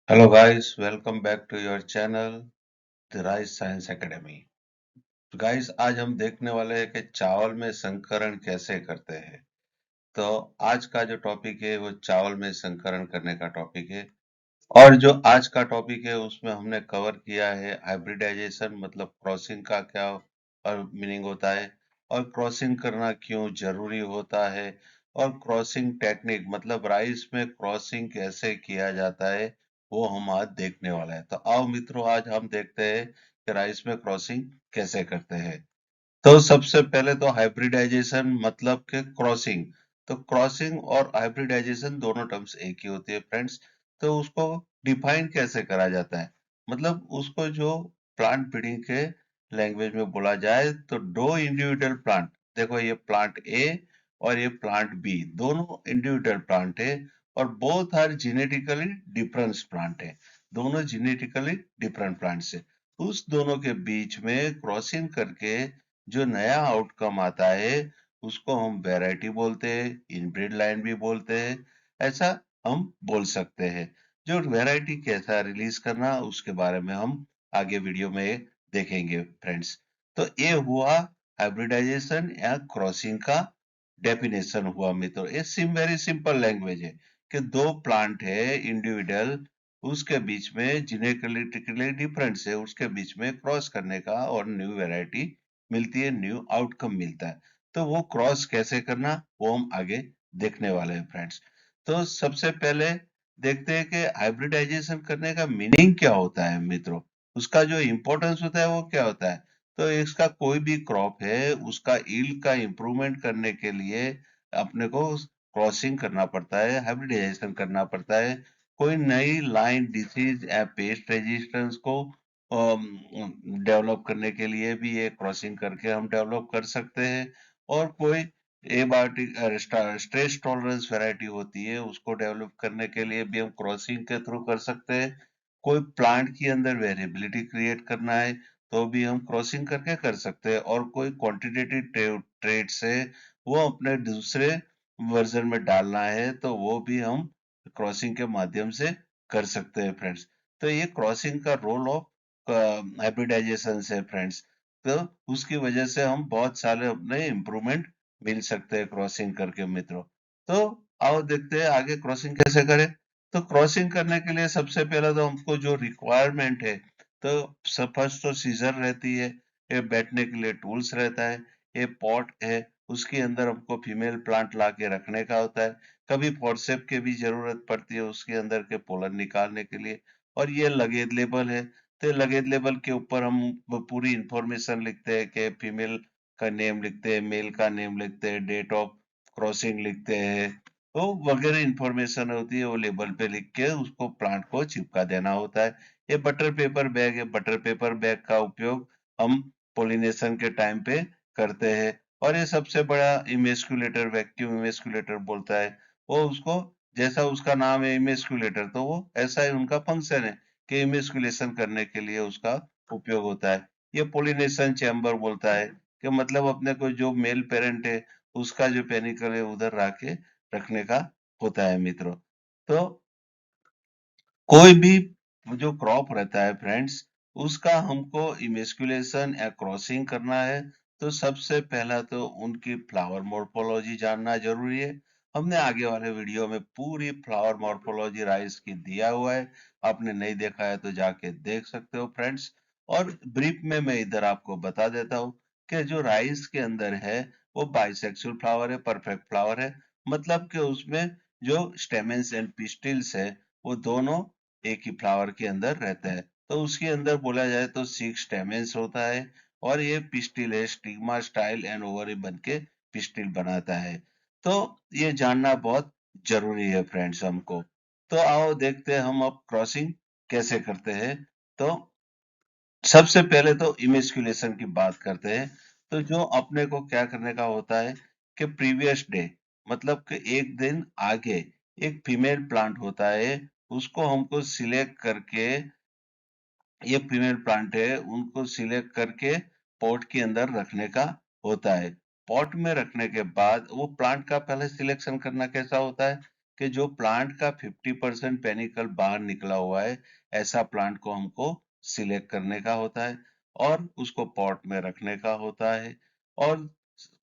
Hello guys, welcome back to your channel, The Rice Science Academy. Guys आज हम देखने वाले हैं कि चावल में संकरण कैसे करते हैं। तो आज का जो टॉपिक है वो चावल में संकरण करने का टॉपिक है। और जो आज का टॉपिक है उसमें हमने कवर किया है हाइब्रिडाइजेशन मतलब क्रॉसिंग का क्या और मीनिंग होता है और क्रॉसिंग करना क्यों जरूरी होता है और क्रॉसिंग टेक्निक मतलब राइस में क्रॉसिंग कैसे किया जाता है वो हम आज देखने वाले हैं। तो आओ मित्रों आज हम देखते हैं कि राइस में क्रॉसिंग कैसे करते हैं। तो सबसे पहले तो हाइब्रिडाइजेशन मतलब के क्रॉसिंग। तो क्रॉसिंग और हाइब्रिडाइजेशन दोनों टर्म्स एक ही होती है फ्रेंड्स। तो उसको डिफाइन कैसे करा जाता है मतलब उसको जो प्लांट ब्रीडिंग के लैंग्वेज में बोला जाए तो दो इंडिविजुअल प्लांट, देखो ये प्लांट ए और ये प्लांट बी दोनों इंडिविजुअल प्लांट है और both are genetically different plant है, दोनों जेनेटिकली डिफरेंट प्लांट्स है। उस दोनों के बीच में क्रॉसिंग करके जो नया आउटकम आता है उसको हम वैरायटी बोलते हैं, इनब्रीड लाइन भी बोलते हैं, ऐसा हम बोल सकते हैं। जो वैरायटी कैसा रिलीज करना उसके बारे में हम आगे वीडियो में देखेंगे फ्रेंड्स। तो ये हुआ हाइब्रिडाइजेशन या क्रॉसिंग का डेफिनेशन हुआ मित्रों। ये वेरी सिंपल लैंग्वेज है कि दो प्लांट है इंडिविजुअल, उसके बीच में जेनेटिकली डिफरेंस है, उसके बीच में क्रॉस करने का और न्यू वैरायटी मिलती है, न्यू आउटकम मिलता है। तो वो क्रॉस कैसे करना वो हम आगे देखने वाले हैं फ्रेंड्स। तो सबसे पहले देखते हैं कि हाइब्रिडाइजेशन करने का मीनिंग क्या होता है मित्रों, उसका जो इंपॉर्टेंस होता है वो क्या होता है। तो इसका कोई भी क्रॉप है उसका ईल्ड का इंप्रूवमेंट करने के लिए अपने को क्रॉसिंग करना पड़ता है, हाइब्रिडाइजेशन करना पड़ता है। कोई नई लाइन डिसीज या पेस्ट रेजिस्टेंस को डेवलप करने के लिए भी ये क्रॉसिंग करके हम डेवलप कर सकते हैं। और कोई एबायोटिक स्ट्रेस टॉलरेंस वैरायटी होती है उसको डेवलप करने के लिए भी हम क्रॉसिंग के थ्रू कर सकते हैं। कोई प्लांट के अंदर वेरिएबिलिटी क्रिएट करना है तो भी हम क्रॉसिंग करके कर सकते हैं। और कोई क्वांटिटेटिव ट्रेड्स है वो अपने दूसरे वर्जन में डालना है तो वो भी हम क्रॉसिंग के माध्यम से कर सकते हैं फ्रेंड्स। तो ये क्रॉसिंग का रोल ऑफ हाइब्रिडाइजेशन है फ्रेंड्स। तो उसकी वजह से हम बहुत सारे अपने इम्प्रूवमेंट मिल सकते हैं क्रॉसिंग करके मित्रों। तो आओ देखते हैं आगे क्रॉसिंग कैसे करें। तो क्रॉसिंग करने के लिए सबसे पहले तो हमको जो रिक्वायरमेंट है तो फर्स्ट तो सीजर रहती है, ये बैठने के लिए टूल्स रहता है, ये पॉट है उसके अंदर हमको फीमेल प्लांट ला के रखने का होता है, कभी फॉरसेप की भी जरूरत पड़ती है उसके अंदर के पोलन निकालने के लिए। और ये लगेज लेबल है, तो लगेज लेबल के ऊपर हम पूरी इंफॉर्मेशन लिखते हैं कि फीमेल का नेम लिखते हैं, मेल का नेम लिखते हैं, डेट ऑफ क्रॉसिंग लिखते हैं, तो वगैरह इंफॉर्मेशन होती है वो लेबल पे लिख के उसको प्लांट को चिपका देना होता है। ये बटर पेपर बैग है, बटर पेपर बैग का उपयोग हम पोलिनेशन के टाइम पे करते हैं। और ये सबसे बड़ा इमेस्कुलेटर, वैक्यूम इमेस्कुलेटर बोलता है, वो उसको जैसा उसका नाम है इमेस्कुलेटर तो वो ऐसा ही उनका फंक्शन है कि इमेस्कुलेशन करने के लिए उसका उपयोग होता है। ये पोलिनेशन चैम्बर बोलता है कि मतलब अपने को जो मेल पेरेंट है उसका जो पेनिकल है उधर रख के रखने का होता है मित्रों। तो कोई भी जो क्रॉप रहता है फ्रेंड्स उसका हमको इमेस्कुलेशन या क्रॉसिंग करना है तो सबसे पहला तो उनकी फ्लावर मॉर्फोलॉजी जानना जरूरी है। हमने आगे वाले वीडियो में पूरी फ्लावर मॉर्फोलॉजी राइस की दिया हुआ है, आपने नहीं देखा है तो जाके देख सकते हो फ्रेंड्स। और ब्रीफ में मैं इधर आपको बता देता हूँ कि जो राइस के अंदर है वो बाइसेक्सुअल फ्लावर है, परफेक्ट फ्लावर है, मतलब कि उसमें जो स्टेमेंस एंड पिस्टिल्स है वो दोनों एक ही फ्लावर के अंदर रहता है। तो उसके अंदर बोला जाए तो 6 स्टेमेंस होता है और ये पिस्टिल है, स्टिग्मा स्टाइल एंड ओवरी बन के पिस्टिल बनाता है। तो ये जानना बहुत जरूरी है फ्रेंड्स हमको। तो आओ देखते हैं हम अब क्रॉसिंग कैसे करते हैं। तो सबसे पहले तो इमेस्कुलेशन की बात करते हैं। तो जो अपने को क्या करने का होता है कि प्रीवियस डे मतलब कि एक दिन आगे एक फीमेल प्लांट होता है उसको हमको सिलेक्ट करके, ये फीमेल प्लांट है उनको सिलेक्ट करके पॉट के अंदर रखने का होता है। पॉट में रखने के बाद वो प्लांट का पहले सिलेक्शन करना कैसा होता है कि जो प्लांट का 50% पेनिकल बाहर निकला हुआ है, ऐसा प्लांट को हमको सिलेक्ट करने का होता है और उसको पॉट में रखने का होता है। और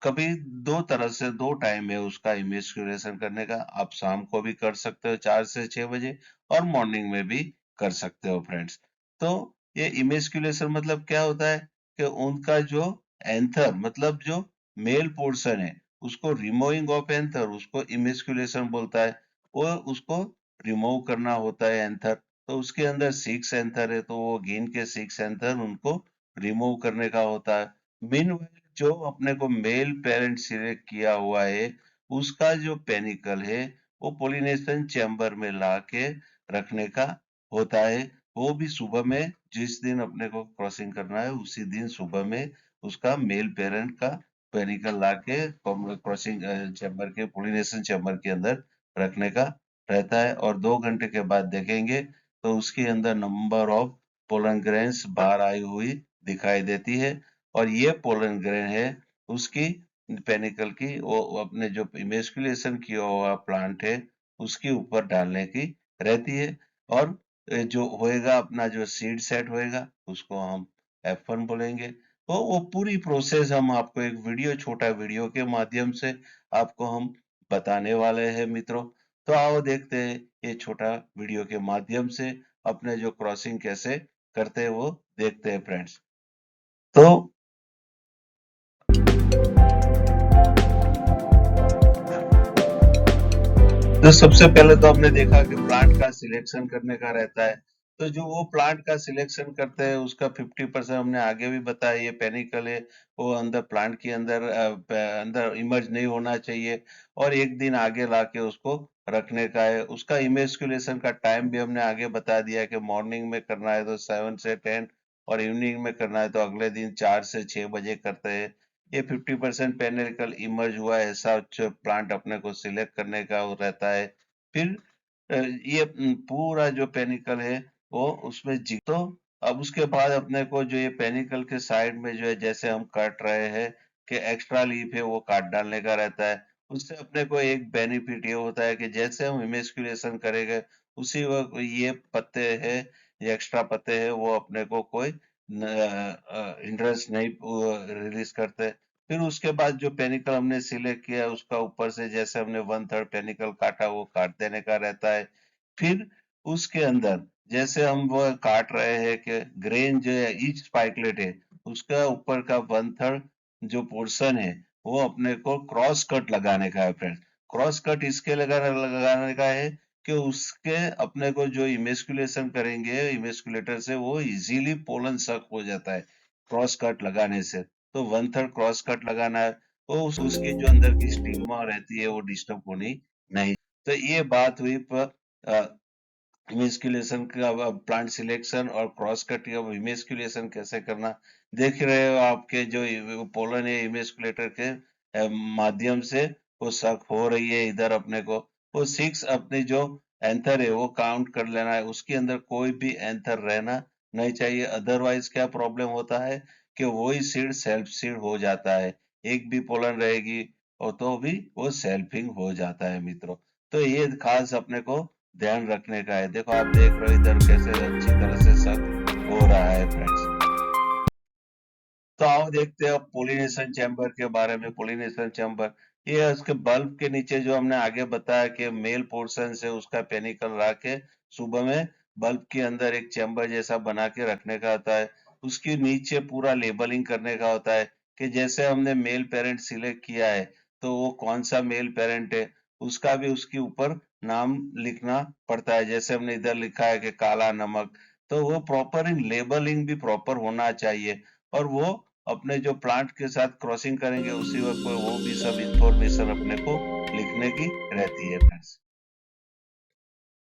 कभी दो तरह से दो टाइम है उसका इमेस्कुलेशन करने का। आप शाम को भी कर सकते हो 4 से 6 बजे और मॉर्निंग में भी कर सकते हो फ्रेंड्स। तो ये इमेस्कुलेशन मतलब क्या होता है कि उनका जो एंथर मतलब जो मेल पोर्शन है उसको रिमूविंग ऑफ एंथर उसको इमेस्कुलेशन बोलता है। वो उसको रिमूव करना होता है एंथर। तो उसके अंदर 6 एंथर है तो वो गिन के 6 एंथर उनको रिमूव करने का होता है। मीन जो अपने को मेल पेरेंट सिलेक्ट किया हुआ है उसका जो पेनिकल है वो पोलिनेशन चैम्बर में ला के रखने का होता है। वो भी सुबह में जिस दिन अपने को क्रॉसिंग करना है उसी दिन सुबह में उसका मेल पेरेंट का पेनिकल ला के क्रॉसिंग चैम्बर के पोलिनेशन चैम्बर के अंदर रखने का रहता है। और 2 घंटे के बाद देखेंगे तो उसके अंदर नंबर ऑफ पोलन ग्रेन्स बाहर आई हुई दिखाई देती है। और ये पोलन ग्रेन है उसकी पेनिकल की वो अपने जो इमेस्कुलेशन किया हुआ प्लांट है उसके ऊपर डालने की रहती है। और जो होएगा अपना जो सीड सेट होएगा उसको हम F1 बोलेंगे। तो वो पूरी प्रोसेस हम आपको एक वीडियो छोटा वीडियो के माध्यम से आपको हम बताने वाले हैं मित्रों। तो आओ देखते हैं ये छोटा वीडियो के माध्यम से अपने जो क्रॉसिंग कैसे करते हैं वो देखते हैं फ्रेंड्स। तो सबसे पहले तो हमने देखा कि प्लांट का सिलेक्शन करने का रहता है। तो जो वो प्लांट का सिलेक्शन करते हैं उसका 50% हमने आगे भी बताया ये पेनिकल है वो अंदर प्लांट के अंदर अंदर इमर्ज नहीं होना चाहिए और एक दिन आगे लाके उसको रखने का है। उसका इमेस्कुलेशन का टाइम भी हमने आगे बता दिया कि मॉर्निंग में करना है तो 7 से 10 और इवनिंग में करना है तो अगले दिन 4 से 6 बजे करते हैं। ये 50% पेनिकल इमर्ज हुआ है ऐसा प्लांट अपने को सिलेक्ट करने का वो रहता है। फिर ये पूरा जो पेनिकल है वो उसमें तो अब उसके बाद अपने को जो ये पेनिकल के साइड में जो है जैसे हम काट रहे हैं कि एक्स्ट्रा लीफ है वो काट डालने का रहता है। उससे अपने को एक बेनिफिट ये होता है कि जैसे हम इमेस्कुलेशन करेंगे उसी वक्त ये पत्ते है ये एक्स्ट्रा पत्ते है वो अपने को कोई इंटरेस्ट नहीं रिलीज करते। फिर उसके बाद जो पेनिकल हमने सिलेक्ट किया उसका ऊपर से जैसे हमने 1/3 पेनिकल काटा वो काट देने का रहता है। फिर उसके अंदर जैसे हम वो काट रहे हैं कि ग्रेन जो है ईच स्पाइकलेट है उसका ऊपर का 1/3 जो पोर्शन है वो अपने को क्रॉस कट लगाने का है फ्रेंड। क्रॉस कट इसके लगाने का है कि उसके अपने को जो इमेस्कुलेशन करेंगे इमेस्कुलेटर से वो इजीली पोलन सक हो जाता है क्रॉस कट लगाने से। तो 1/3 क्रॉस कट लगाना है तो उसकी जो अंदर की स्टिग्मा रहती है वो डिस्टर्ब होनी नहीं। तो ये बात हुई पर इमेस्कुलेशन का प्लांट सिलेक्शन और क्रॉस कटिंग ऑफ इमेस्कुलेशन कैसे करना देख रहे हो आपके जो पोलन है इमेस्कुलेटर के माध्यम से वो सक हो रही है इधर अपने को वो 6 अपने जो एंथर है वो काउंट कर लेना है उसके अंदर कोई भी एंथर रहना नहीं चाहिए। अदरवाइज क्या प्रॉब्लम होता है कि वही सीड सेल्फ सीड हो जाता है। एक भी पोलन रहेगी और तो भी वो सेल्फिंग हो जाता है मित्रों। तो ये खास अपने को ध्यान रखने का है। देखो आप देख रहे हो इधर कैसे अच्छी तरह से सक हो रहा है फ्रेंड्स। तो आओ देखते हैं पोलिनेशन चैम्बर के बारे में। पोलिनेशन चैम्बर ये है उसके बल्ब के नीचे जो हमने आगे बताया कि मेल पोर्शन से उसका पेनिकल ला के सुबह में बल्ब के अंदर एक चैम्बर जैसा बना के रखने का होता है। उसके नीचे पूरा लेबलिंग करने का होता है कि जैसे हमने मेल पेरेंट सिलेक्ट किया है तो वो कौन सा मेल पेरेंट है उसका भी उसके ऊपर नाम लिखना पड़ता है। जैसे हमने इधर लिखा है कि काला नमक तो वो प्रॉपर इन लेबलिंग भी प्रॉपर होना चाहिए। और वो अपने जो प्लांट के साथ क्रॉसिंग करेंगे उसी वक्त पर वो भी सब इंफॉर्मेशन अपने को लिखने की रहती है फ्रेंड्स।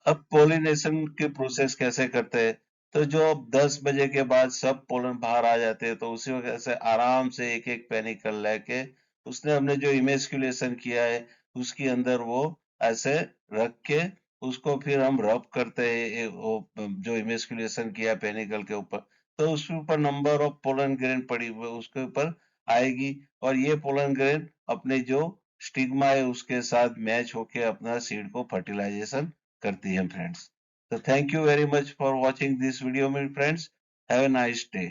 अब पोलिनेशन के प्रोसेस कैसे करते हैं तो जो अब 10 बजे के बाद सब पोलन बाहर आ जाते हैं तो उसी वजह से आराम से एक एक पेनिकल लेके उसने हमने जो इमेस्कुलेशन किया है उसके अंदर वो ऐसे रख के उसको फिर हम रब करते हैं वो जो इमेस्कुलेशन किया पेनिकल के ऊपर तो उसके ऊपर नंबर ऑफ पोलन ग्रेन पड़ी हुई उसके ऊपर आएगी। और ये पोलन ग्रेन अपने जो स्टिग्मा है उसके साथ मैच होके अपना सीड को फर्टिलाइजेशन करती है फ्रेंड्स। तो thank you very much for watching this video में friends. Have a nice day.